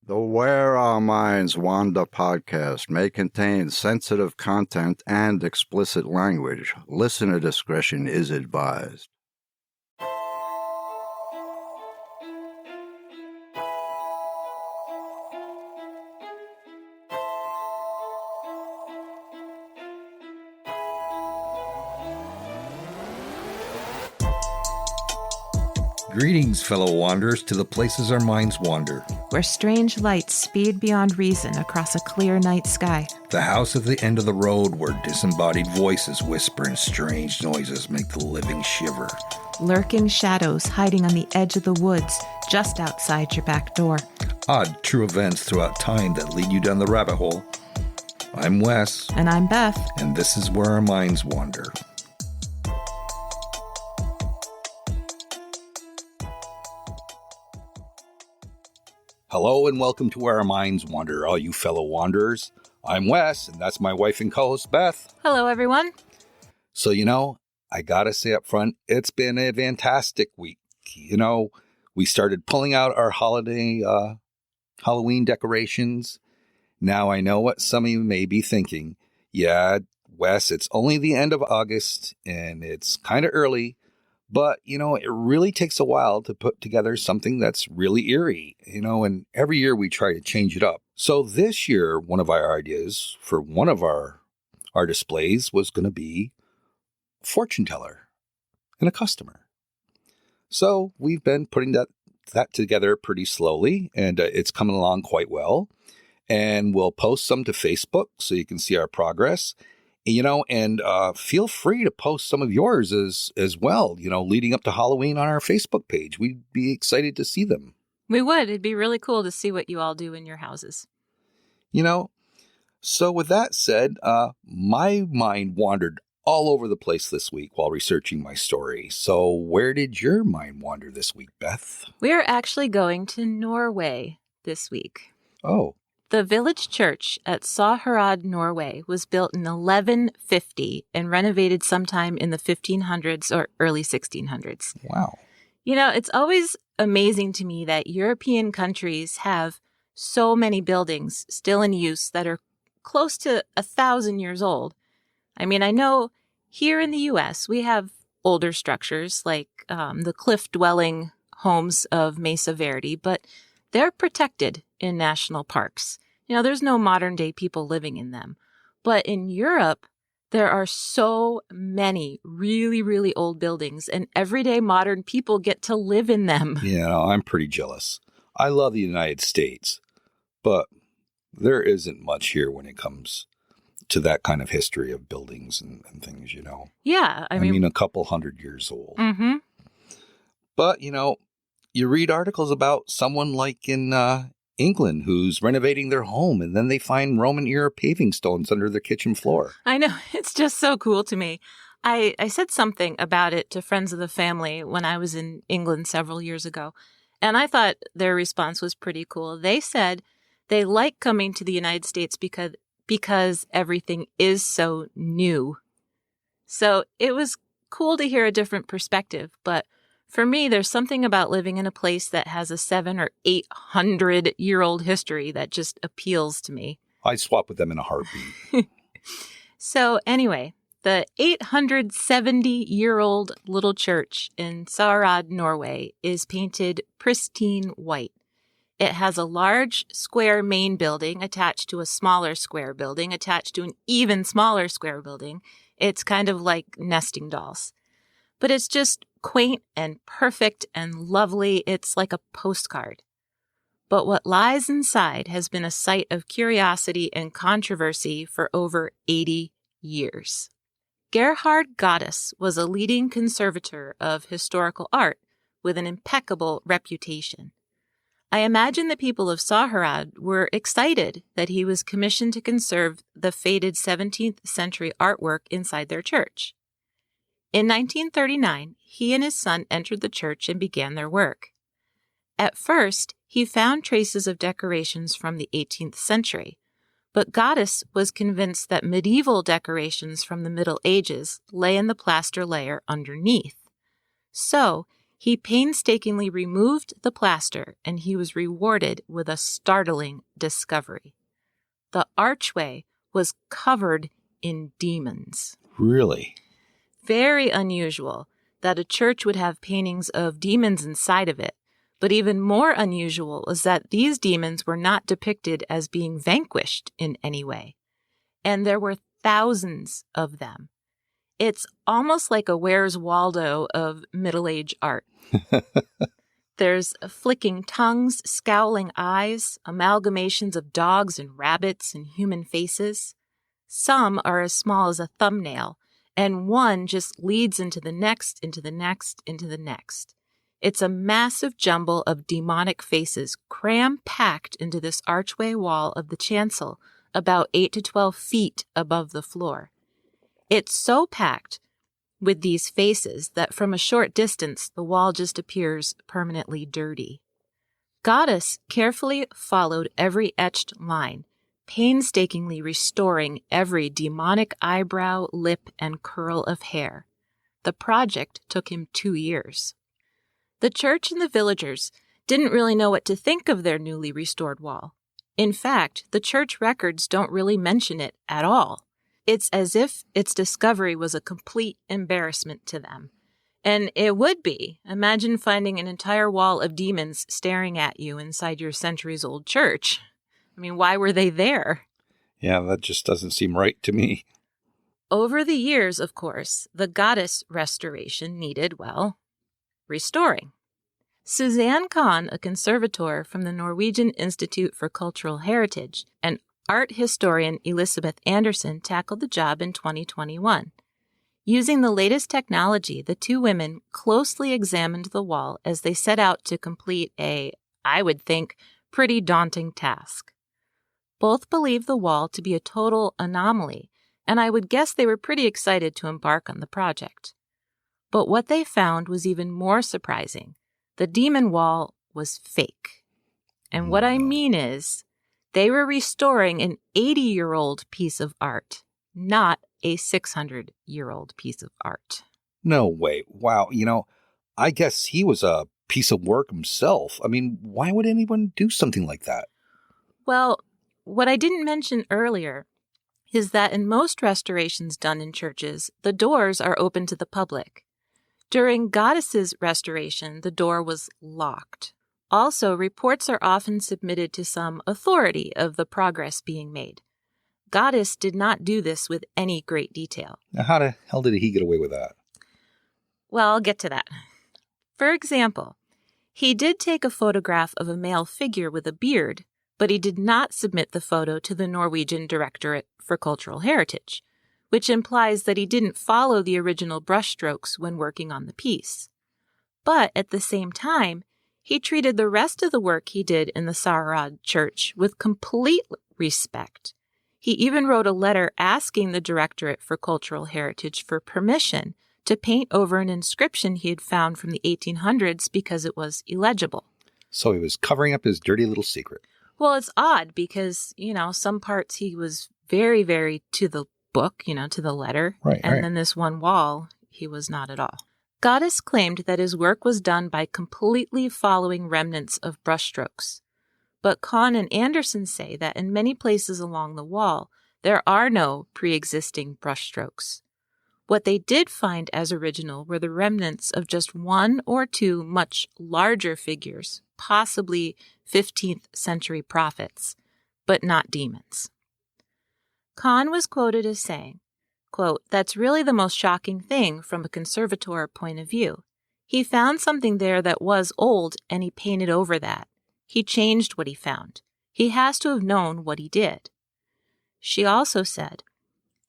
The Where Our Minds Wander podcast may contain sensitive content and explicit language. Listener discretion is advised. Greetings, fellow wanderers, to the places our minds wander. Where strange lights speed beyond reason across a clear night sky. The house at the end of the road where disembodied voices whisper and strange noises make the living shiver. Lurking shadows hiding on the edge of the woods just outside your back door. Odd, true events throughout time that lead you down the rabbit hole. I'm Wes. And I'm Beth. And this is Where Our Minds Wander. Hello and welcome to Where Our Minds Wander, all you fellow wanderers. I'm Wes, and that's my wife and co-host, Beth. Hello, everyone. So, I gotta say up front, it's been a fantastic week. We started pulling out our holiday Halloween decorations. Now I know what some of you may be thinking. Yeah, Wes, it's only the end of August, and it's kind of early. But, it really takes a while to put together something that's really eerie, and every year we try to change it up. So this year, one of our ideas for one of our displays was going to be a fortune teller and a customer. So we've been putting that together pretty slowly, and it's coming along quite well. And we'll post some to Facebook so you can see our progress. And feel free to post some of yours as well, leading up to Halloween on our Facebook page. We'd be excited to see them. We would. It'd be really cool to see what you all do in your houses. So with that said, my mind wandered all over the place this week while researching my story. So where did your mind wander this week, Beth? We're actually going to Norway this week. Oh. The village church at Sauherad, Norway, was built in 1150 and renovated sometime in the 1500s or early 1600s. Wow. It's always amazing to me that European countries have so many buildings still in use that are close to 1,000 years old. I know here in the U.S. we have older structures like the cliff-dwelling homes of Mesa Verde, but they're protected in national parks. There's no modern day people living in them. But in Europe, there are so many really, really old buildings, and everyday modern people get to live in them. Yeah, I'm pretty jealous. I love the United States, but there isn't much here when it comes to that kind of history of buildings and things, Yeah, I mean, a couple hundred years old. Mm-hmm. But, you read articles about someone like in England who's renovating their home, and then they find Roman-era paving stones under their kitchen floor. I know. It's just so cool to me. I said something about it to friends of the family when I was in England several years ago, and I thought their response was pretty cool. They said they like coming to the United States because everything is so new. So it was cool to hear a different perspective, but for me, there's something about living in a place that has a 700 or 800-year-old history that just appeals to me. I'd swap with them in a heartbeat. So anyway, the 870-year-old little church in Sauherad, Norway, is painted pristine white. It has a large square main building attached to a smaller square building, attached to an even smaller square building. It's kind of like nesting dolls. But it's just quaint and perfect and lovely. It's like a postcard. But what lies inside has been a site of curiosity and controversy for over 80 years. Gerhard Gottes was a leading conservator of historical art with an impeccable reputation. I imagine the people of Sauherad were excited that he was commissioned to conserve the faded 17th century artwork inside their church. In 1939, he and his son entered the church and began their work. At first, he found traces of decorations from the 18th century, but Gottes was convinced that medieval decorations from the Middle Ages lay in the plaster layer underneath. So, He painstakingly removed the plaster, and he was rewarded with a startling discovery. The archway was covered in demons. Really? Very unusual that a church would have paintings of demons inside of it, but even more unusual is that these demons were not depicted as being vanquished in any way. And there were thousands of them. It's almost like a Where's Waldo of middle-age art. There's flicking tongues, scowling eyes, amalgamations of dogs and rabbits and human faces. Some are as small as a thumbnail, and one just leads into the next, into the next, into the next. It's a massive jumble of demonic faces cram-packed into this archway wall of the chancel, about 8 to 12 feet above the floor. It's so packed with these faces that from a short distance, the wall just appears permanently dirty. Goddess carefully followed every etched line, painstakingly restoring every demonic eyebrow, lip, and curl of hair. The project took him 2 years. The church and the villagers didn't really know what to think of their newly restored wall. In fact, the church records don't really mention it at all. It's as if its discovery was a complete embarrassment to them. And it would be. Imagine finding an entire wall of demons staring at you inside your centuries-old church. I mean, why were they there? Yeah, that just doesn't seem right to me. Over the years, of course, the goddess restoration needed, well, restoring. Suzanne Kahn, a conservator from the Norwegian Institute for Cultural Heritage, and art historian Elizabeth Anderson tackled the job in 2021. Using the latest technology, the two women closely examined the wall as they set out to complete a, I would think, pretty daunting task. Both believed the wall to be a total anomaly, and I would guess they were pretty excited to embark on the project. But what they found was even more surprising. The demon wall was fake. And what I mean is, they were restoring an 80-year-old piece of art, not a 600-year-old piece of art. No way. Wow. I guess he was a piece of work himself. I mean, why would anyone do something like that? Well, what I didn't mention earlier is that in most restorations done in churches, the doors are open to the public. During Goddess's restoration, the door was locked. Also, reports are often submitted to some authority of the progress being made. Goddess did not do this with any great detail. Now, how the hell did he get away with that? Well, I'll get to that. For example, he did take a photograph of a male figure with a beard, but he did not submit the photo to the Norwegian Directorate for Cultural Heritage, which implies that he didn't follow the original brushstrokes when working on the piece. But at the same time, he treated the rest of the work he did in the Sauherad church with complete respect. He even wrote a letter asking the Directorate for Cultural Heritage for permission to paint over an inscription he had found from the 1800s because it was illegible. So he was covering up his dirty little secret. Well, it's odd because, some parts he was very, very to the book, to the letter. Right, and then this one wall, he was not at all. Goddess claimed that his work was done by completely following remnants of brushstrokes. But Kahn and Anderson say that in many places along the wall, there are no pre-existing brushstrokes. What they did find as original were the remnants of just 1 or 2 much larger figures, possibly 15th century prophets, but not demons. Kahn was quoted as saying, quote, "That's really the most shocking thing from a conservator point of view. He found something there that was old and he painted over that. He changed what he found. He has to have known what he did." She also said,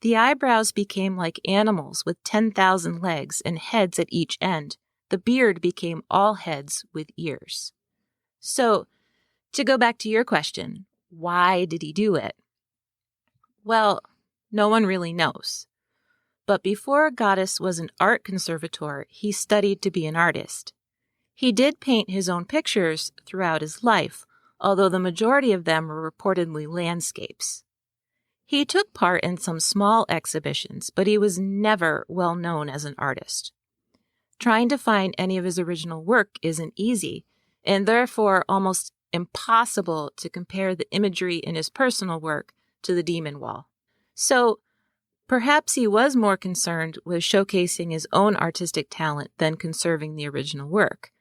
"The eyebrows became like animals with 10,000 legs and heads at each end. The beard became all heads with ears." So, to go back to your question, why did he do it? Well, no one really knows. But before Goddess was an art conservator, he studied to be an artist. He did paint his own pictures throughout his life, although the majority of them were reportedly landscapes. He took part in some small exhibitions, but he was never well known as an artist. trying to find any of his original work isn't easy, and therefore almost impossible to compare the imagery in his personal work to the Demon Wall. So perhaps he was more concerned with showcasing his own artistic talent than conserving the original work.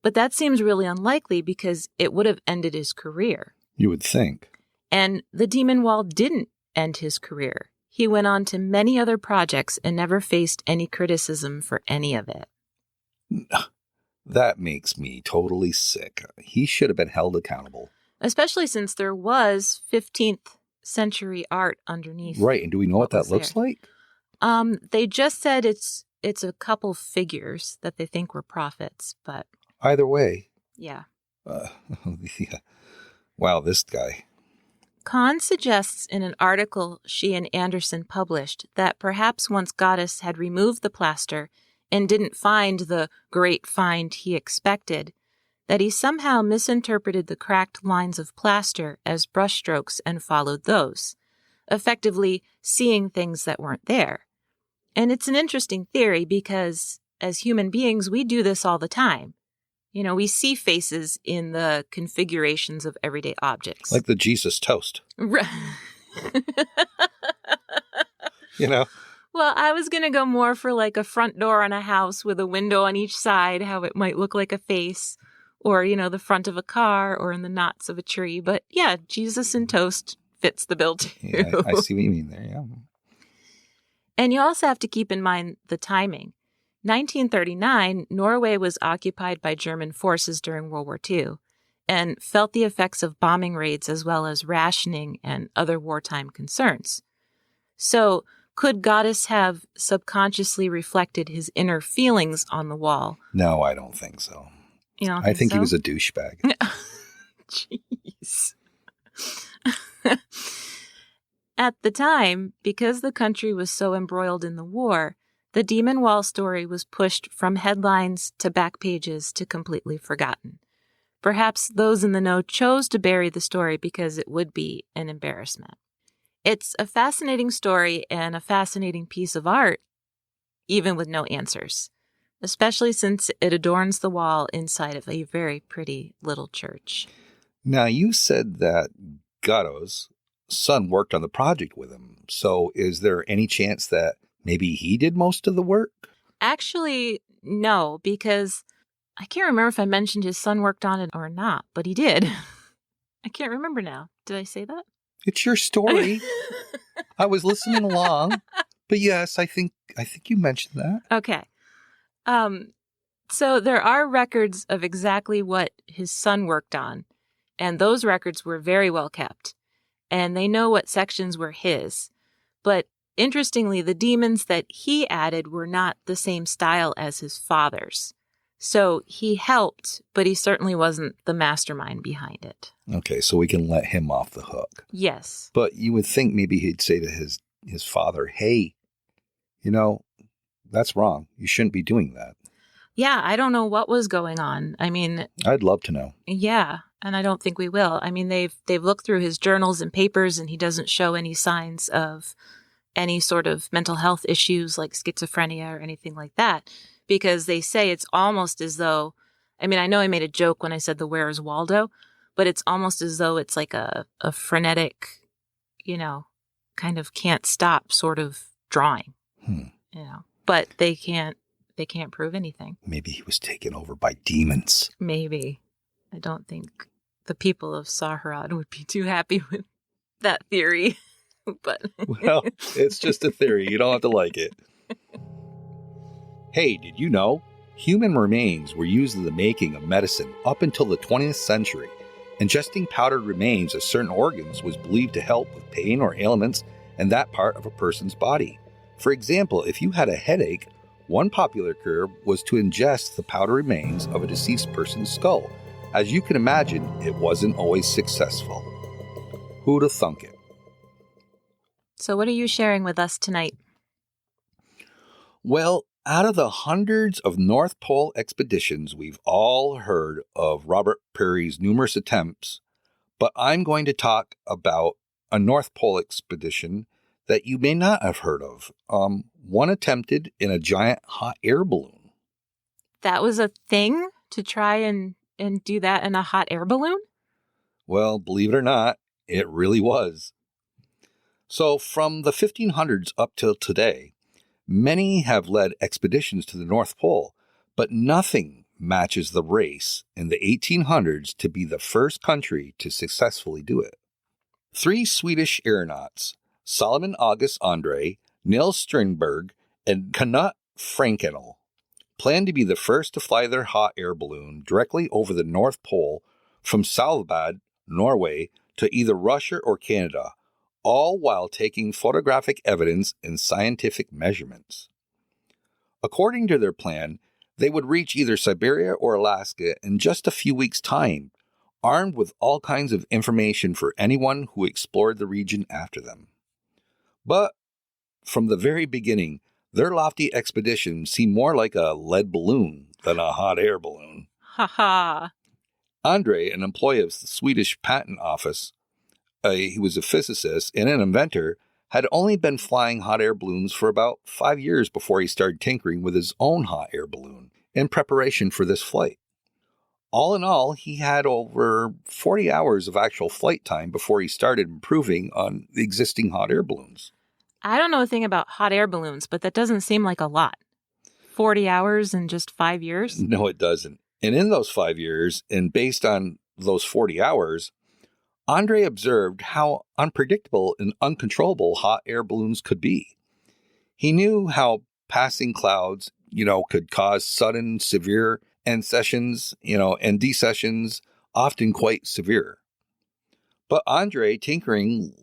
But that seems really unlikely because it would have ended his career. You would think. And the Demon Wall didn't end his career. He went on to many other projects and never faced any criticism for any of it. That makes me totally sick. He should have been held accountable. Especially since there was 15th century art underneath. Right, and do we know what that looks like? They just said it's a couple figures that they think were prophets, but either way. Yeah. Yeah. Wow, this guy. Kahn suggests in an article she and Anderson published that perhaps once Goddess had removed the plaster and didn't find the great find he expected, that he somehow misinterpreted the cracked lines of plaster as brushstrokes and followed those, effectively seeing things that weren't there. And it's an interesting theory because as human beings, we do this all the time. You know, we see faces in the configurations of everyday objects. Like the Jesus toast. Right. You know? Well, I was going to go more for like a front door on a house with a window on each side, how it might look like a face, or, you know, the front of a car or in the knots of a tree. But yeah, Jesus and toast fits the bill too. Yeah, I see what you mean there, yeah. And you also have to keep in mind the timing. 1939, Norway was occupied by German forces during World War II and felt the effects of bombing raids as well as rationing and other wartime concerns. So, could Goddess have subconsciously reflected his inner feelings on the wall? No, I don't think so. You don't I think so? he was a douchebag. Jeez. At the time, because the country was so embroiled in the war, the Demon Wall story was pushed from headlines to back pages to completely forgotten. Perhaps those in the know chose to bury the story because it would be an embarrassment. It's a fascinating story and a fascinating piece of art, even with no answers, especially since it adorns the wall inside of a very pretty little church. Now, you said that Gatto's son worked on the project with him. So is there any chance that maybe he did most of the work? Actually, no, because I can't remember if I mentioned his son worked on it or not, but he did. I can't remember now. Did I say that? It's your story. I was listening along. But yes, I think you mentioned that. Okay. So there are records of exactly what his son worked on, and those records were very well kept. And they know what sections were his. But interestingly, the demons that he added were not the same style as his father's. So he helped, but he certainly wasn't the mastermind behind it. Okay, so we can let him off the hook. Yes. But you would think maybe he'd say to his father, hey, you know, that's wrong. You shouldn't be doing that. Yeah, I don't know what was going on. I mean, I'd love to know. Yeah, and I don't think we will. I mean, they've looked through his journals and papers, and he doesn't show any signs of any sort of mental health issues like schizophrenia or anything like that, because they say it's almost as though, I mean, I know I made a joke when I said the Where's Waldo, but it's almost as though it's like a frenetic, you know, kind of can't stop sort of drawing, you know, but they can't prove anything. Maybe he was taken over by demons. Maybe. I don't think the people of Sauherad would be too happy with that theory. But well, it's just a theory. You don't have to like it. Hey, did you know? Human remains were used in the making of medicine up until the 20th century. Ingesting powdered remains of certain organs was believed to help with pain or ailments in that part of a person's body. For example, if you had a headache, one popular cure was to ingest the powdered remains of a deceased person's skull. As you can imagine, it wasn't always successful. Who'd have thunk it? So what are you sharing with us tonight? Well, out of the hundreds of North Pole expeditions, we've all heard of Robert Peary's numerous attempts, but I'm going to talk about a North Pole expedition that you may not have heard of. One attempted in a giant hot air balloon. That was a thing to try and do that in a hot air balloon? Well, believe it or not, it really was. So from the 1500s up till today, many have led expeditions to the North Pole, but nothing matches the race in the 1800s to be the first country to successfully do it. 3 Swedish aeronauts, Salomon Andree, Nils Strindberg, and Knut Frankenel, planned to be the first to fly their hot air balloon directly over the North Pole from Svalbard, Norway, to either Russia or Canada, all while taking photographic evidence and scientific measurements. According to their plan, they would reach either Siberia or Alaska in just a few weeks' time, armed with all kinds of information for anyone who explored the region after them. But from the very beginning, their lofty expedition seemed more like a lead balloon than a hot air balloon. Ha ha. Andree, an employee of the Swedish Patent Office, he was a physicist and an inventor, had only been flying hot air balloons for about 5 years before he started tinkering with his own hot air balloon in preparation for this flight. All in all, he had over 40 hours of actual flight time before he started improving on the existing hot air balloons. I don't know a thing about hot air balloons, but that doesn't seem like a lot. 40 hours in just 5 years? No, it doesn't. And in those 5 years, and based on those 40 hours, Andree observed how unpredictable and uncontrollable hot air balloons could be. He knew how passing clouds, could cause sudden, severe accessions, and decessions, often quite severe. But Andree tinkering,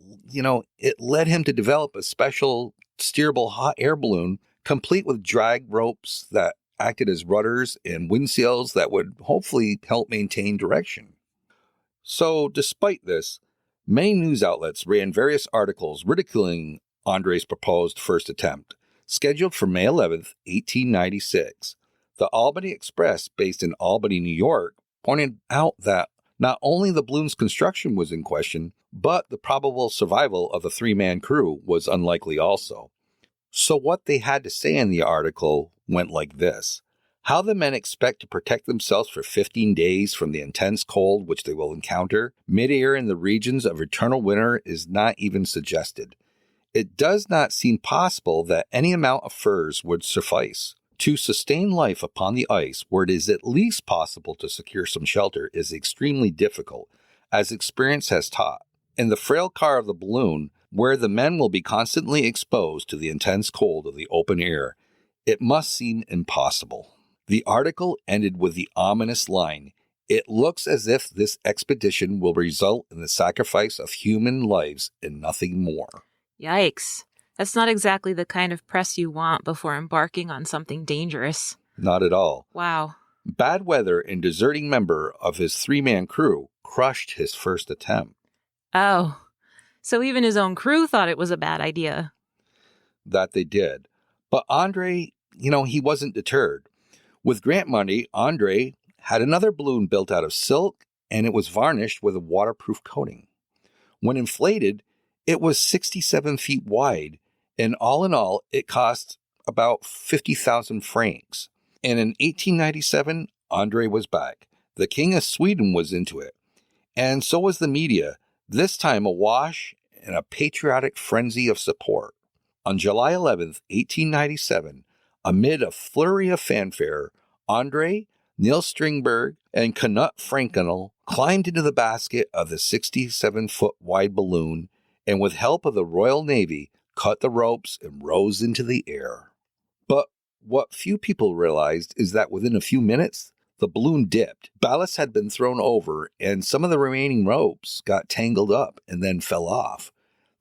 it led him to develop a special steerable hot air balloon, complete with drag ropes that acted as rudders and wind sails that would hopefully help maintain direction. So, despite this, many news outlets ran various articles ridiculing Andree's proposed first attempt, scheduled for May 11th, 1896. The Albany Express, based in Albany, New York, pointed out that not only the balloon's construction was in question, but the probable survival of the 3-man crew was unlikely also. So what they had to say in the article went like this: how the men expect to protect themselves for 15 days from the intense cold which they will encounter mid-air in the regions of eternal winter is not even suggested. It does not seem possible that any amount of furs would suffice. To sustain life upon the ice where it is at least possible to secure some shelter is extremely difficult, as experience has taught. In the frail car of the balloon, where the men will be constantly exposed to the intense cold of the open air, it must seem impossible. The article ended with the ominous line, "It looks as if this expedition will result in the sacrifice of human lives and nothing more." Yikes. That's not exactly the kind of press you want before embarking on something dangerous. Not at all. Wow. Bad weather and deserting member of his 3-man crew crushed his first attempt. Oh, so even his own crew thought it was a bad idea. That they did. But Andree, he wasn't deterred. With grant money, Andree had another balloon built out of silk, and it was varnished with a waterproof coating. When inflated, it was 67 feet wide, and all in all, it cost about 50,000 francs. And in 1897, Andree was back. The King of Sweden was into it. And so was the media, this time awash in a patriotic frenzy of support. On July 11th, 1897, amid a flurry of fanfare, Andree, Nils Strindberg, and Knut Frankenel climbed into the basket of the 67-foot wide balloon and with help of the Royal Navy, cut the ropes and rose into the air. But what few people realized is that within a few minutes, the balloon dipped. Ballast had been thrown over, and some of the remaining ropes got tangled up and then fell off.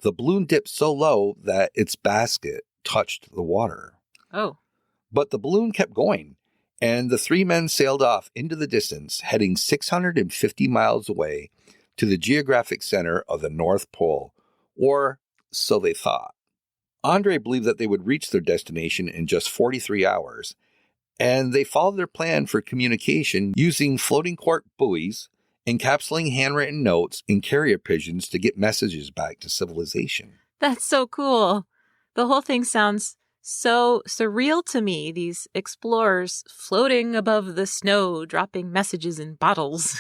The balloon dipped so low that its basket touched the water. Oh. But the balloon kept going, and the 3 men sailed off into the distance, heading 650 miles away to the geographic center of the North Pole, or so they thought. Andree believed that they would reach their destination in just 43 hours, and they followed their plan for communication using floating cork buoys, encapsulating handwritten notes, and carrier pigeons to get messages back to civilization. That's so cool. The whole thing sounds So surreal to me, these explorers floating above the snow, dropping messages in bottles.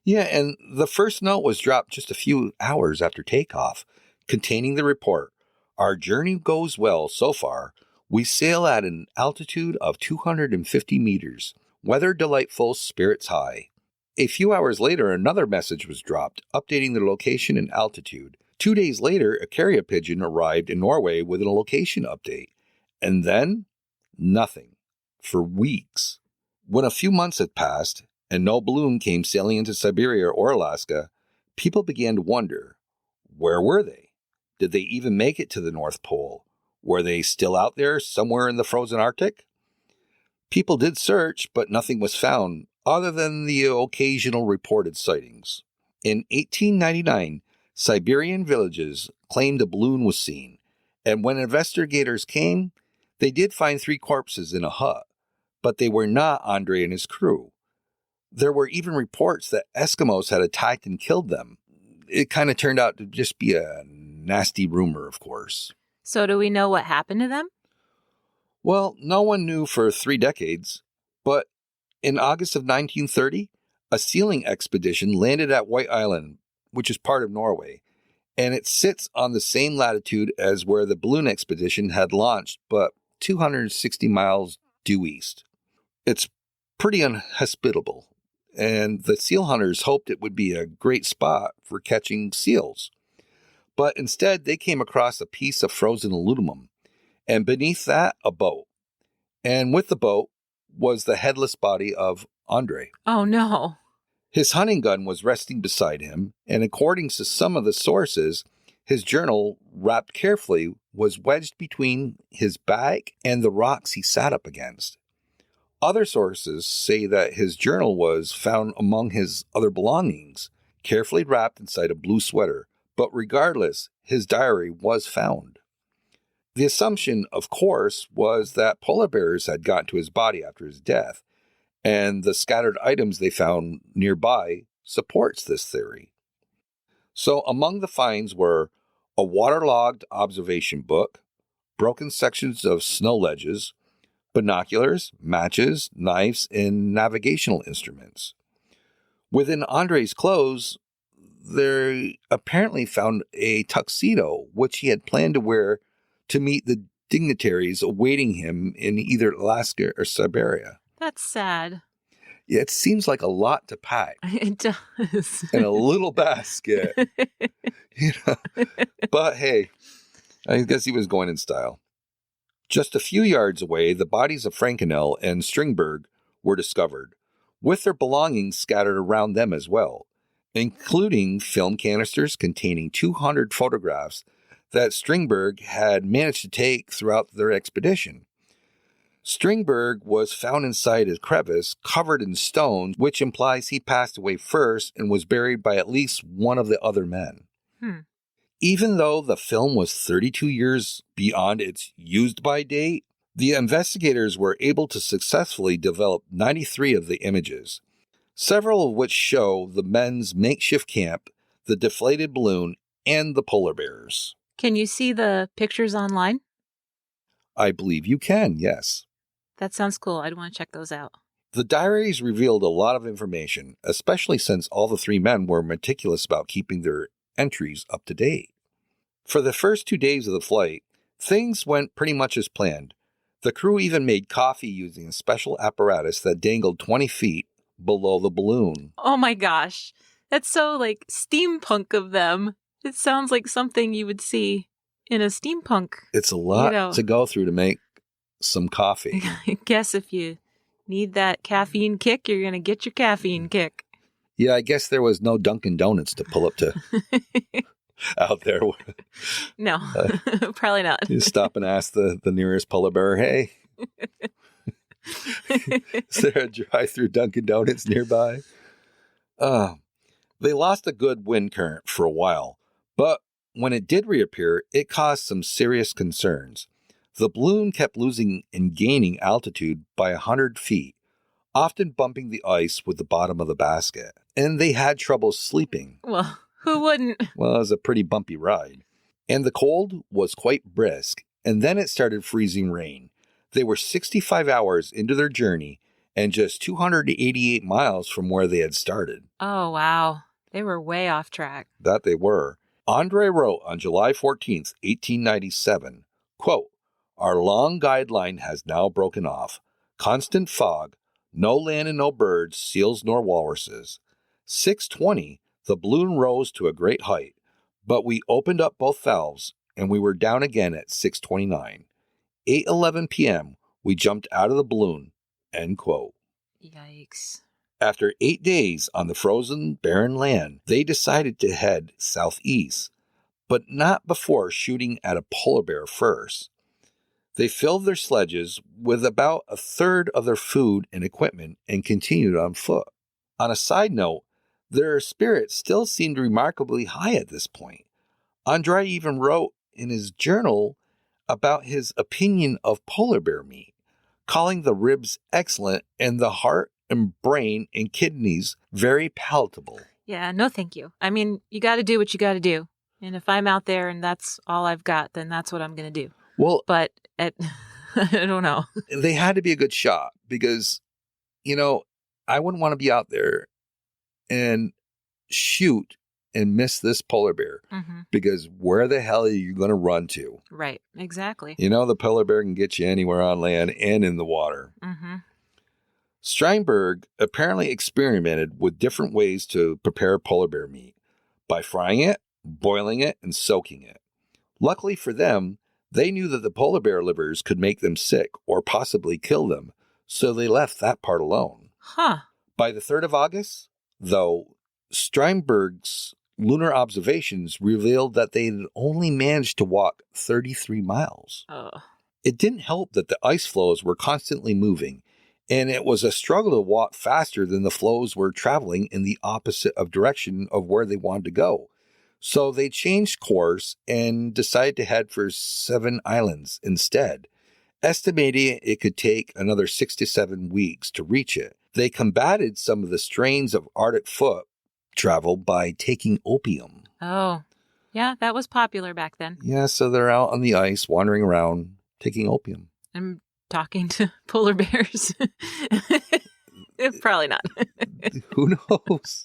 Yeah, and the first note was dropped just a few hours after takeoff, containing the report. Our journey goes well so far. We sail at an altitude of 250 meters. Weather delightful, spirits high. A few hours later, another message was dropped, updating the location and altitude. 2 days later, a carrier pigeon arrived in Norway with a location update. And then, nothing. For weeks. When a few months had passed, and no balloon came sailing into Siberia or Alaska, people began to wonder, where were they? Did they even make it to the North Pole? Were they still out there somewhere in the frozen Arctic? People did search, but nothing was found other than the occasional reported sightings. In 1899, Siberian villages claimed a balloon was seen, and when investigators came, they did find 3 corpses in a hut, but they were not Andree and his crew. There were even reports that Eskimos had attacked and killed them. It kind of turned out to just be a nasty rumor, of course. So do we know what happened to them? Well, no one knew for 3 decades, but in August of 1930, a sealing expedition landed at White Island, which is part of Norway, and it sits on the same latitude as where the balloon expedition had launched, but 260 miles due east. It's pretty inhospitable, and the seal hunters hoped it would be a great spot for catching seals. But instead, they came across a piece of frozen aluminum, and beneath that, a boat. And with the boat was the headless body of Andree. Oh, no. His hunting gun was resting beside him, and according to some of the sources, his journal, wrapped carefully, was wedged between his back and the rocks he sat up against. Other sources say that his journal was found among his other belongings, carefully wrapped inside a blue sweater, but regardless, his diary was found. The assumption, of course, was that polar bears had gotten to his body after his death, and the scattered items they found nearby supports this theory. So among the finds were a waterlogged observation book, broken sections of snow ledges, binoculars, matches, knives, and navigational instruments. Within Andree's clothes, they apparently found a tuxedo, which he had planned to wear to meet the dignitaries awaiting him in either Alaska or Siberia. That's sad. Yeah, it seems like a lot to pack. It does. In a little basket. But hey, I guess he was going in style. Just a few yards away, the bodies of Frankenel and Stringberg were discovered, with their belongings scattered around them as well, including film canisters containing 200 photographs that Stringberg had managed to take throughout their expedition. Stringberg was found inside a crevice covered in stones, which implies he passed away first and was buried by at least one of the other men. Even though the film was 32 years beyond its used-by date, the investigators were able to successfully develop 93 of the images, several of which show the men's makeshift camp, the deflated balloon, and the polar bears. Can you see the pictures online? I believe you can, yes. That sounds cool. I'd want to check those out. The diaries revealed a lot of information, especially since all the 3 men were meticulous about keeping their entries up to date. For the first 2 days of the flight, things went pretty much as planned. The crew even made coffee using a special apparatus that dangled 20 feet below the balloon. Oh my gosh. That's so steampunk of them. It sounds like something you would see in a steampunk. It's a lot to go through to make some coffee. I guess if you need that caffeine kick, you're going to get your caffeine kick. Yeah, I guess there was no Dunkin' Donuts to pull up to out there. No, probably not. You stop and ask the nearest polar bear, hey, is there a drive-through Dunkin' Donuts nearby? They lost a good wind current for a while, but when it did reappear, it caused some serious concerns. The balloon kept losing and gaining altitude by 100 feet, often bumping the ice with the bottom of the basket, and they had trouble sleeping. Well, who wouldn't? Well, it was a pretty bumpy ride. And the cold was quite brisk, and then it started freezing rain. They were 65 hours into their journey and just 288 miles from where they had started. Oh, wow. They were way off track. That they were. Andree wrote on July 14th, 1897, quote, "Our long guideline has now broken off. Constant fog, no land and no birds, seals nor walruses. 6:20, the balloon rose to a great height, but we opened up both valves and we were down again at 6:29. 8:11 p.m., we jumped out of the balloon," end quote. Yikes. After 8 days on the frozen, barren land, they decided to head southeast, but not before shooting at a polar bear first. They filled their sledges with about a third of their food and equipment and continued on foot. On a side note, their spirits still seemed remarkably high at this point. Andree even wrote in his journal about his opinion of polar bear meat, calling the ribs excellent and the heart and brain and kidneys very palatable. Yeah, no thank you. I mean, you got to do what you got to do. And if I'm out there and that's all I've got, then that's what I'm going to do. Well, But I don't know. they had to be a good shot because, I wouldn't want to be out there and shoot and miss this polar bear because where the hell are you going to run to? Right, exactly. The polar bear can get you anywhere on land and in the water. Steinberg apparently experimented with different ways to prepare polar bear meat by frying it, boiling it, and soaking it. Luckily for them, they knew that the polar bear livers could make them sick or possibly kill them, so they left that part alone. Huh. By the 3rd of August, though, Steinberg's lunar observations revealed that they had only managed to walk 33 miles. It didn't help that the ice floes were constantly moving, and it was a struggle to walk faster than the floes were traveling in the opposite of direction of where they wanted to go. So they changed course and decided to head for 7 islands instead, estimating it could take another 6 to 7 weeks to reach it. They combated some of the strains of Arctic foot travel by taking opium. Oh, yeah, that was popular back then. Yeah, so they're out on the ice, wandering around, taking opium. I'm talking to polar bears. Probably not. Who knows?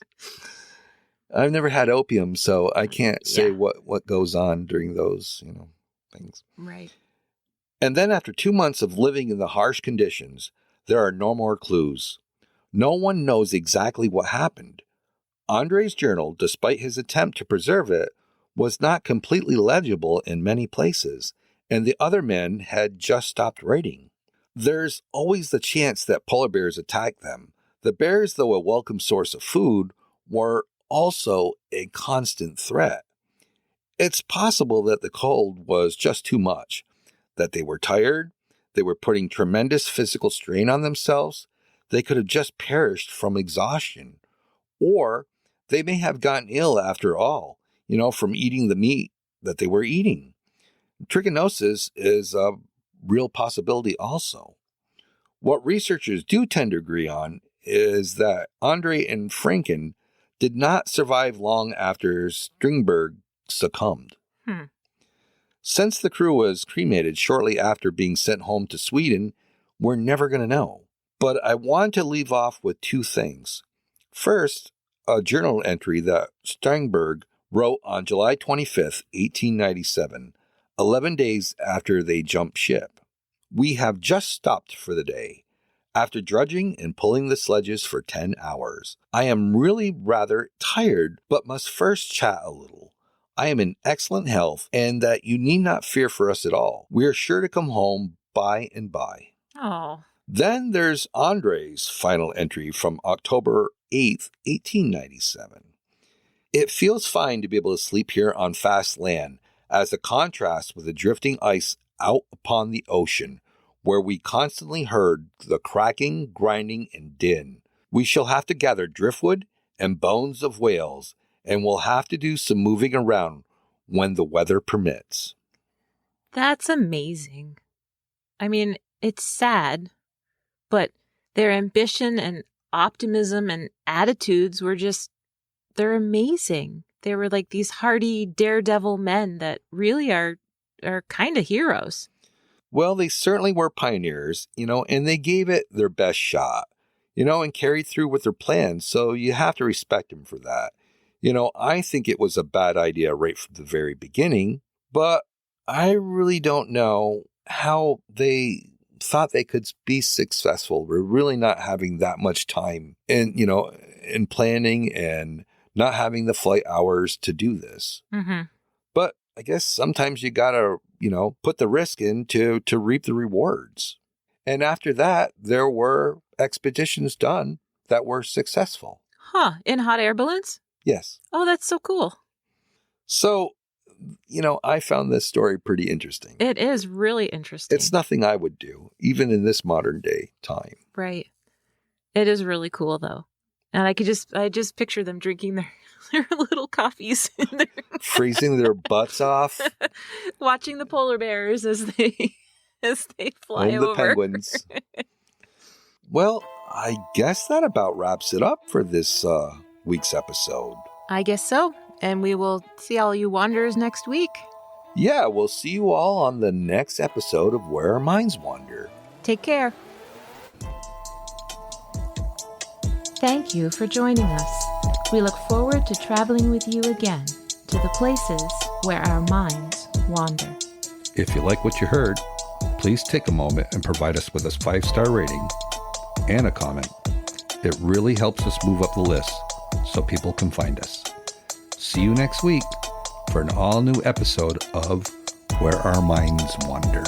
I've never had opium, so I can't say what goes on during those, things. Right. And then after 2 months of living in the harsh conditions, there are no more clues. No one knows exactly what happened. Andree's journal, despite his attempt to preserve it, was not completely legible in many places, and the other men had just stopped writing. There's always the chance that polar bears attack them. The bears, though a welcome source of food, were also a constant threat. It's possible that the cold was just too much, that they were tired, they were putting tremendous physical strain on themselves, they could have just perished from exhaustion, or they may have gotten ill after all, from eating the meat that they were eating. Trichinosis is a real possibility also. What researchers do tend to agree on is that Andree and Franken did not survive long after Steinberg succumbed. Since the crew was cremated shortly after being sent home to Sweden, we're never going to know. But I want to leave off with 2 things. First, a journal entry that Steinberg wrote on July 25th, 1897, 11 days after they jumped ship. "We have just stopped for the day. After drudging and pulling the sledges for 10 hours, I am really rather tired, but must first chat a little. I am in excellent health, and that you need not fear for us at all. We are sure to come home by and by." Oh. Then there's Andree's final entry from October 8th, 1897. "It feels fine to be able to sleep here on fast land, as a contrast with the drifting ice out upon the ocean, where we constantly heard the cracking, grinding, and din. We shall have to gather driftwood and bones of whales, and we'll have to do some moving around when the weather permits." That's amazing. I mean, it's sad, but their ambition and optimism and attitudes were they're amazing. They were like these hardy daredevil men that really are are kind of heroes. Well, they certainly were pioneers, and they gave it their best shot, and carried through with their plans. So you have to respect them for that. I think it was a bad idea right from the very beginning, but I really don't know how they thought they could be successful. We're really not having that much time in planning and not having the flight hours to do this. Mm-hmm. But I guess sometimes you gotta, put the risk in to reap the rewards. And after that, there were expeditions done that were successful. Huh. In hot air balloons? Yes. Oh, that's so cool. So, I found this story pretty interesting. It is really interesting. It's nothing I would do, even in this modern day time. Right. It is really cool, though. And I just picture them drinking their little coffees in their freezing their butts off, watching the polar bears as they fly over. The penguins. Well, I guess that about wraps it up for this week's episode. I guess so. And we will see all you wanderers next week. Yeah, we'll see you all on the next episode of Where Our Minds Wander. Take care. Thank you for joining us. We look forward to traveling with you again to the places where our minds wander. If you like what you heard, please take a moment and provide us with a 5-star rating and a comment. It really helps us move up the list so people can find us. See you next week for an all-new episode of Where Our Minds Wander.